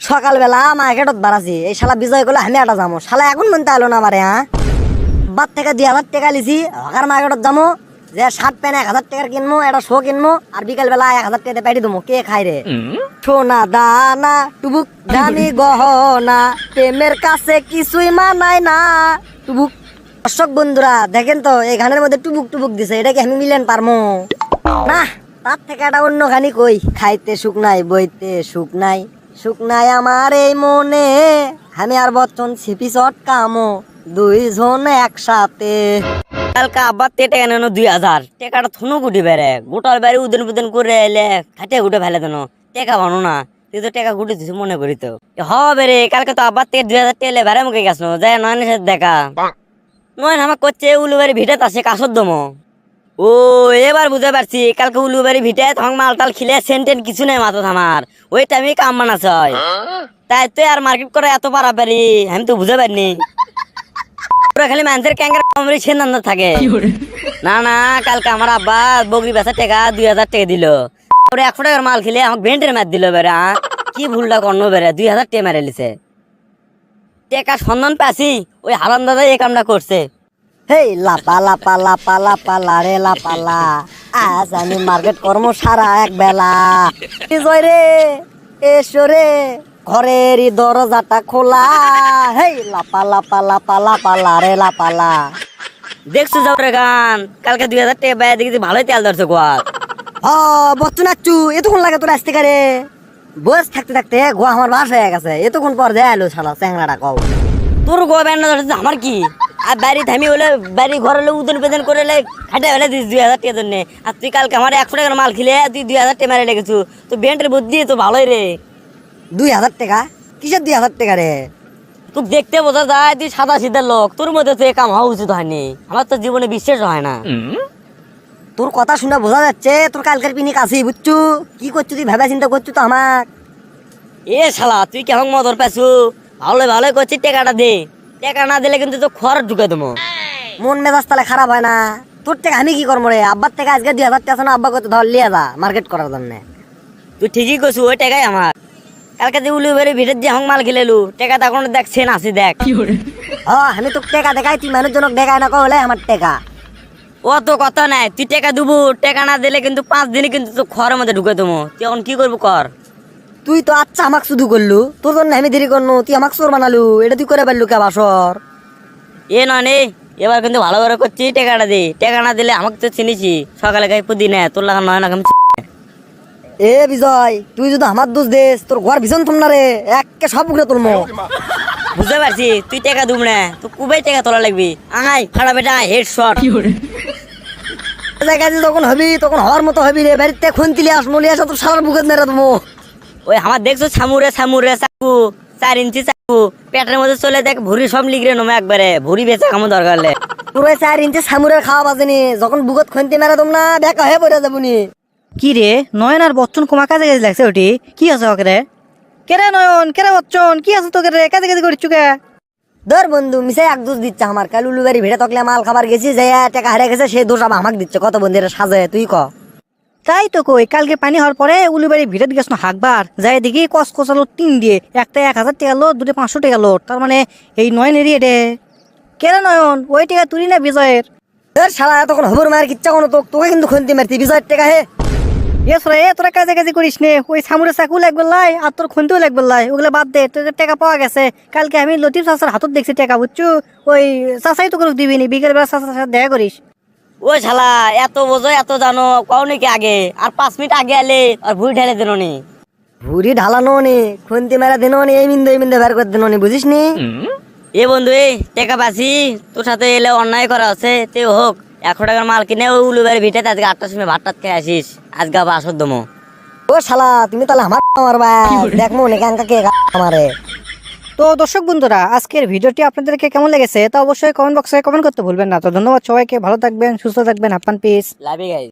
সকালবেলা মার্কেটত বাড়াছি এই শালা বিজয় করলে আমি একটা যাবো শালা এখন মনতে আলো না আমারে হ্যাঁ বাদ থেকে 2000 টাকা লিছি হকার মার্কেটত যাবো যে শার্ট প্যান্ট 1000 টাকার কিনবো একটা শো কিনবো আর বিকাল বেলা 1000 টাকা পাঠিয়ে দেবো কে খাই রে সোনা দানা টুবুক দামি গহনা প্রেমের কাছে কিছুই মানায় না টুবুক। দর্শক বন্ধুরা দেখেন তো এই গানের মধ্যে টুবুক টুবুক দিছে এটা কি আমি মিলেন পারমো না তার থেকে একটা অন্য গানি কই খাইতে সুখ নাই বইতে সুখ নাই সুখ নাই আমার এই মনে আমি আর বচ্চন ছিপি চট কামো দুইজন একসাথে কালকে আবার টেটা কেন 2000 টেকাটা থুনু গুটি বেড়ে গোটাল বাড়ি উদেন পুদেন করে এলে খাটে গুটে ফেলে দেন টেকা বানো না তুই তো টেকা গুটি দিছিস মনে করি তো হবে রে কালকে তো আবার 2000 টেলে বেড়ে মুখে গেছ যাই নয়নের সাথে দেখা নয়ন আমার করছে উলুবাড়ি ভিটে আসে কাশর দমো ও এবার বুঝতে পারছি কালকে উলুবাড়ি ভিটে তখন মালটাল খিলে সেন্টেন কিছু নেই মাথা থামার ওই টাইমে কাম বানাস হয় তাই তুই আর মার্কেট করে এত পারাপারি আমি তো বুঝতে পারিনি খালি মানুষের ক্যাঙ্গার কমরি সেন্দান থাকে না না কালকে আমার আব্বা বগরি বেচা টাকা 2000 টাকা দিল ওরে 100 টাকার মাল খেলে আমাকে বেন্টের ম্যাচ দিল বেড়া কি ভুলটা করলো বেড়া 2000 টাকা মেরে লিছে টাকা সন্ধান পাচ্ছি ওই হারান দাদা এই কামটা করছে হেই লাপা লাপা লাপা লাপা লারে লাপালা আজ আমি মার্কেট কর্ম সারা এক বেলা জয় রে এসো রে ঘরের দরজাটা খোলা হেই লাপা লাপা লাপা লাপা লারে লাপালা দেখছো যাও রে গান কালকে 2000 টাকা বাইরে দেখি ভালোই তেল ধরছে গোয়া বচ্চু নাচু এতক্ষণ লাগে তোর আসতে কারে বয়স থাকতে থাকতে গোয়া আমার বাস হয়ে গেছে এতক্ষণ পর যায় এলো শালা চ্যাংড়াটা কও তোর গোয়া ব্যান্ড ধরছে আমার কি আর বাড়ি থামি হলে বাড়ি ঘর হলে উদন পেদন করে খাটে ফেলে দিস 2000 টাকার জন্য আর তুই কালকে আমার 100 টাকার মাল খেলে তুই 2000 টাকা মেরে লেগেছু তো ব্যান্ডের বুদ্ধি তো ভালোই রে 2000 টাকা কিসের 2000 টাকা রে তুই দেখতে বোঝা যায় তুই সাদা সিধা লোক তোর মধ্যে তো এ কাম হওয়া উচিত হয়নি আমার তো জীবনে বিশ্বাস হয় না তোর কথা শুনে বোঝা যাচ্ছে তোর কালকের পিনিক আছি বুঝছু কি করছু তুই ভেবে চিন্তা করছু তো আমাক এ শালা তুই কেমন মদর পাইছু ভালো ভালো করছিস টাকাটা দে টাকা না দিলে কিন্তু তো খরচ ঢুকে দেবো মন মেজাজ তাহলে খারাপ হয় না তোর টাকা আমি কি করবো রে আব্বার টাকা আজকে 2000 টাকা না আব্বা কত ধর লিয়ে যা মার্কেট করার জন্য তুই ঠিকই করছু ওই টাকাই আমার কালকে যে উলুবাড়ি ভিড়ের যে হং মাল খেলেলু টাকা তখন দেখছেন আসি দেখ আমি তো টাকা দেখাই তুই মানুষজনক দেখাই না কলে আমার টাকা ও তো কথা নাই তুই টাকা দেবো টাকা না দিলে কিন্তু 5 দিনে কিন্তু তো খরের মধ্যে ঢুকে দেবো তুই এখন কি করবো কর তুই তো আচ্ছা আমাকে শুধু করলু তোর জন্য আমি দেরি করনু তুই আমাকে চোর বানালু এটা তুই করে পারলু কে বাসর এ নয় নে এবার কিন্তু ভালো করে করছি টাকাটা দে টাকা না দিলে আমাকে তো চিনিছি সকালে গাই পুদি না তোর লাগা নয় না এ বিজয় তুই যদি আমার দোষ দেস তোর ঘর ভীষণ তোমরা রে একে সব উঠে তোর বুঝতে পারছি তুই টাকা দুব না তুই কুবাই টাকা তোলা লাগবি আহাই ফাড়া বেটা হেড শট যখন হবি তখন হওয়ার মতো হবি রে বাড়িতে খুনতিলি আসমলি আসা তোর সারার বুকে মেরে দেবো ওই আমার দেখছো ছামুরে ছামুরে চাকু 4 ইঞ্চি চাকু পেটের মধ্যে চলে দেখ ভুড়ি সব লিগরে নমে একবারে ভুড়ি বেচে কামো দরকার হলে পুরো 4 ইঞ্চি ছামুরের খাওয়া বাজেনি যখন বুকত খুনতি মেরে দম না বেকা হয়ে পড়ে যাবনি কি রে নয়ন আর বচ্চন কোমা কাজে কাজে লাগছে ওটি কি আছে ওকে কেরে নয়ন কেরে বচ্চন কি আছে তোকে রে কাজে কাজে করিস চুকে ধর বন্ধু মিশাই এক দোষ দিচ্ছে আমার কাল উলুবাড়ি ভিড়ে তকলে মাল খাবার গেছি যে টাকা হারিয়ে গেছে সেই দোষ আবার আমাকে দিচ্ছে কত বন্ধুরা সাজে তুই ক তাই তো কই কালকে পানি হওয়ার পরে উলুবাড়ি ভিড়ে গেছ না হাকবার যাই দেখি কস কষালো 3 দিয়ে একটা 1000 টাকা লোট দুটো 500 টাকা লোট তার মানে এই নয়নের রে কেরে নয়ন ওই টাকা তুলি না বিজয়ের শালা এতক্ষণ হবর মায়ের কিচ্ছা কোনো তোকে কিন্তু খুনতি মারতি বিজয়ের টাকা হে তোরা কাজে কাজে করিস নে ওই সামুরে চাকু লাগবে লাই আর তোর খুনতেও লাগবে লাই ওগুলো বাদ দে তোর টাকা পাওয়া গেছে কালকে আমি লতিফ চাচার হাতত দেখছি টাকা বুঝছো ওই চাচাই তো করে দিবি নি বিকেল বেলা চাচার সাথে দেখা করিস ও শালা এত বোঝো এত জানো কও নাকি আগে আর 5 মিনিট আগে এলে আর ভুড়ি ঢেলে দিনো নি ভুড়ি ঢালানো নি খুনতি মেরা দিনো নি এই মিন্দে বের করে দিনো নি বুঝিস নি এ বন্ধু এই টাকা পাচ্ছি তোর সাথে এলে অন্যায় করা আছে তুই হোক 100 টাকার মাল কিনে ওই উলুবাড়ি ভিটে আজকে 8টার সময় ভাত টাত খেয়ে আসিস আজকে আবার আসর দমো ও শালা তুমি তাহলে আমার ভাই দেখমো নাকি আঙ্কা কে আমারে তো দর্শক বন্ধুরা আজকের ভিডিওটি আপনাদেরকে কেমন লেগেছে তা অবশ্যই কমেন্ট বক্সে কমেন্ট করতে ভুলবেন না তো ধন্যবাদ সবাইকে ভালো থাকবেন সুস্থ থাকবেন আপনার পিস লাভ ইউ গাইস